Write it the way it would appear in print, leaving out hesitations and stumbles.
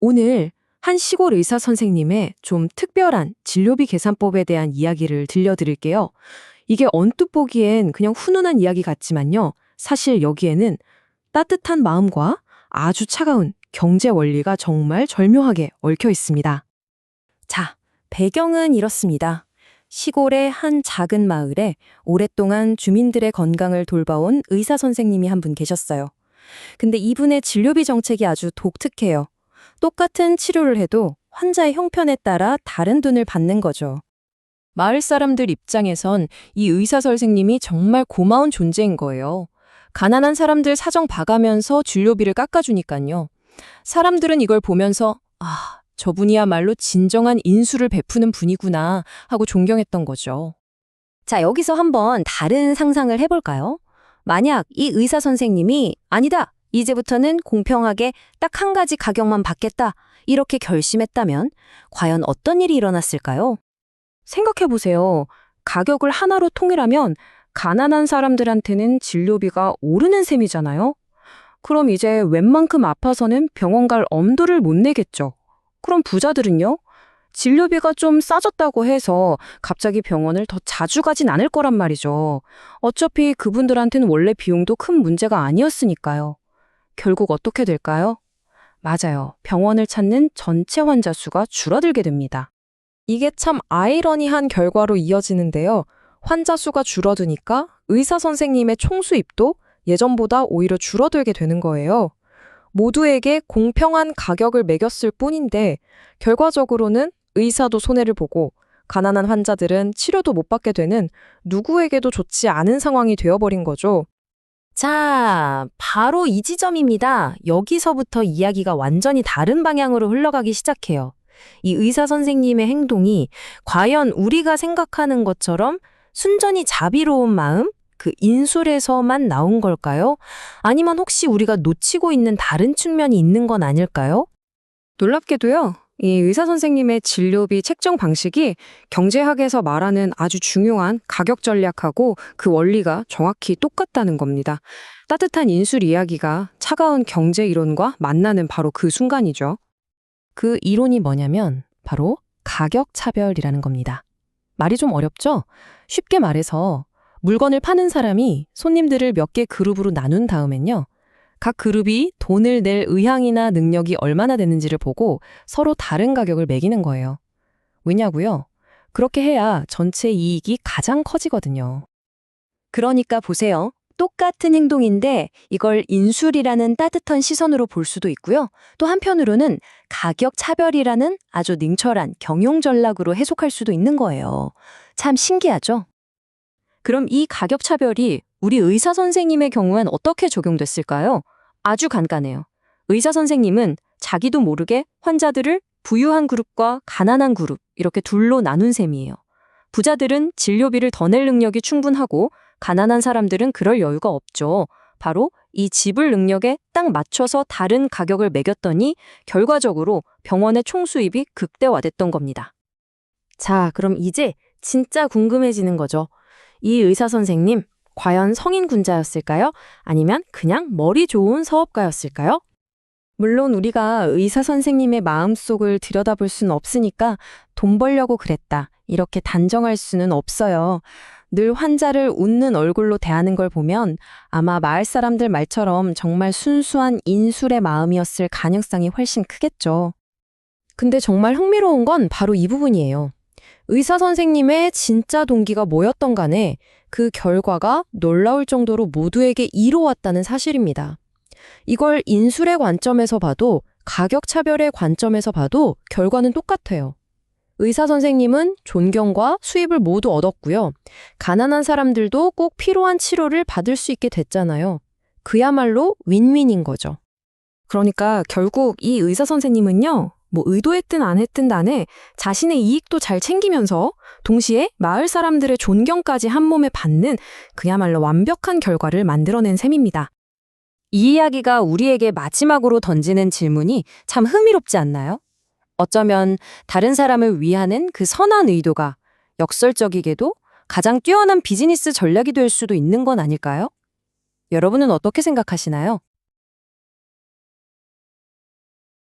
오늘 한 시골 의사 선생님의 좀 특별한 진료비 계산법에 대한 이야기를 들려드릴게요. 이게 언뜻 보기엔 그냥 훈훈한 이야기 같지만요. 사실 여기에는 따뜻한 마음과 아주 차가운 경제 원리가 정말 절묘하게 얽혀 있습니다. 자, 배경은 이렇습니다. 시골의 한 작은 마을에 오랫동안 주민들의 건강을 돌봐온 의사 선생님이 한 분 계셨어요. 근데 이분의 진료비 정책이 아주 독특해요. 똑같은 치료를 해도 환자의 형편에 따라 다른 돈을 받는 거죠. 마을 사람들 입장에선 이 의사 선생님이 정말 고마운 존재인 거예요. 가난한 사람들 사정 봐가면서 진료비를 깎아주니까요. 사람들은 이걸 보면서 저분이야말로 진정한 인수를 베푸는 분이구나 하고 존경했던 거죠. 자, 여기서 한번 다른 상상을 해볼까요? 만약 이 의사 선생님이 아니다, 이제부터는 공평하게 딱 한 가지 가격만 받겠다, 이렇게 결심했다면 과연 어떤 일이 일어났을까요? 생각해보세요. 가격을 하나로 통일하면 가난한 사람들한테는 진료비가 오르는 셈이잖아요. 그럼 이제 웬만큼 아파서는 병원 갈 엄두를 못 내겠죠. 그럼 부자들은요? 진료비가 좀 싸졌다고 해서 갑자기 병원을 더 자주 가진 않을 거란 말이죠. 어차피 그분들한테는 원래 비용도 큰 문제가 아니었으니까요. 결국 어떻게 될까요? 맞아요. 병원을 찾는 전체 환자 수가 줄어들게 됩니다. 이게 참 아이러니한 결과로 이어지는데요. 환자 수가 줄어드니까 의사 선생님의 총수입도 예전보다 오히려 줄어들게 되는 거예요. 모두에게 공평한 가격을 매겼을 뿐인데 결과적으로는 의사도 손해를 보고 가난한 환자들은 치료도 못 받게 되는 누구에게도 좋지 않은 상황이 되어버린 거죠. 자, 바로 이 지점입니다. 여기서부터 이야기가 완전히 다른 방향으로 흘러가기 시작해요. 이 의사 선생님의 행동이 과연 우리가 생각하는 것처럼 순전히 자비로운 마음, 그 인술에서만 나온 걸까요? 아니면 혹시 우리가 놓치고 있는 다른 측면이 있는 건 아닐까요? 놀랍게도요, 이 의사 선생님의 진료비 책정 방식이 경제학에서 말하는 아주 중요한 가격 전략하고 그 원리가 정확히 똑같다는 겁니다. 따뜻한 인술 이야기가 차가운 경제 이론과 만나는 바로 그 순간이죠. 그 이론이 뭐냐면 바로 가격 차별이라는 겁니다. 말이 좀 어렵죠? 쉽게 말해서 물건을 파는 사람이 손님들을 몇 개 그룹으로 나눈 다음엔요. 각 그룹이 돈을 낼 의향이나 능력이 얼마나 되는지를 보고 서로 다른 가격을 매기는 거예요. 왜냐고요? 그렇게 해야 전체 이익이 가장 커지거든요. 그러니까 보세요. 똑같은 행동인데 이걸 인술이라는 따뜻한 시선으로 볼 수도 있고요. 또 한편으로는 가격 차별이라는 아주 냉철한 경영 전략으로 해석할 수도 있는 거예요. 참 신기하죠? 그럼 이 가격 차별이 우리 의사 선생님의 경우엔 어떻게 적용됐을까요? 아주 간단해요. 의사 선생님은 자기도 모르게 환자들을 부유한 그룹과 가난한 그룹 이렇게 둘로 나눈 셈이에요. 부자들은 진료비를 더 낼 능력이 충분하고 가난한 사람들은 그럴 여유가 없죠. 바로 이 지불 능력에 딱 맞춰서 다른 가격을 매겼더니 결과적으로 병원의 총수입이 극대화됐던 겁니다. 자, 그럼 이제 진짜 궁금해지는 거죠. 이 의사 선생님, 과연 성인군자였을까요? 아니면 그냥 머리 좋은 사업가였을까요? 물론 우리가 의사 선생님의 마음속을 들여다볼 수는 없으니까 돈 벌려고 그랬다, 이렇게 단정할 수는 없어요. 늘 환자를 웃는 얼굴로 대하는 걸 보면 아마 마을 사람들 말처럼 정말 순수한 인술의 마음이었을 가능성이 훨씬 크겠죠. 근데 정말 흥미로운 건 바로 이 부분이에요. 의사 선생님의 진짜 동기가 뭐였던 간에 그 결과가 놀라울 정도로 모두에게 이로웠다는 사실입니다. 이걸 인술의 관점에서 봐도 가격 차별의 관점에서 봐도 결과는 똑같아요. 의사 선생님은 존경과 수입을 모두 얻었고요. 가난한 사람들도 꼭 필요한 치료를 받을 수 있게 됐잖아요. 그야말로 윈윈인 거죠. 그러니까 결국 이 의사 선생님은요, 의도했든 안 했든 간에 자신의 이익도 잘 챙기면서 동시에 마을 사람들의 존경까지 한 몸에 받는 그야말로 완벽한 결과를 만들어낸 셈입니다. 이 이야기가 우리에게 마지막으로 던지는 질문이 참 흥미롭지 않나요? 어쩌면 다른 사람을 위하는 그 선한 의도가 역설적이게도 가장 뛰어난 비즈니스 전략이 될 수도 있는 건 아닐까요? 여러분은 어떻게 생각하시나요?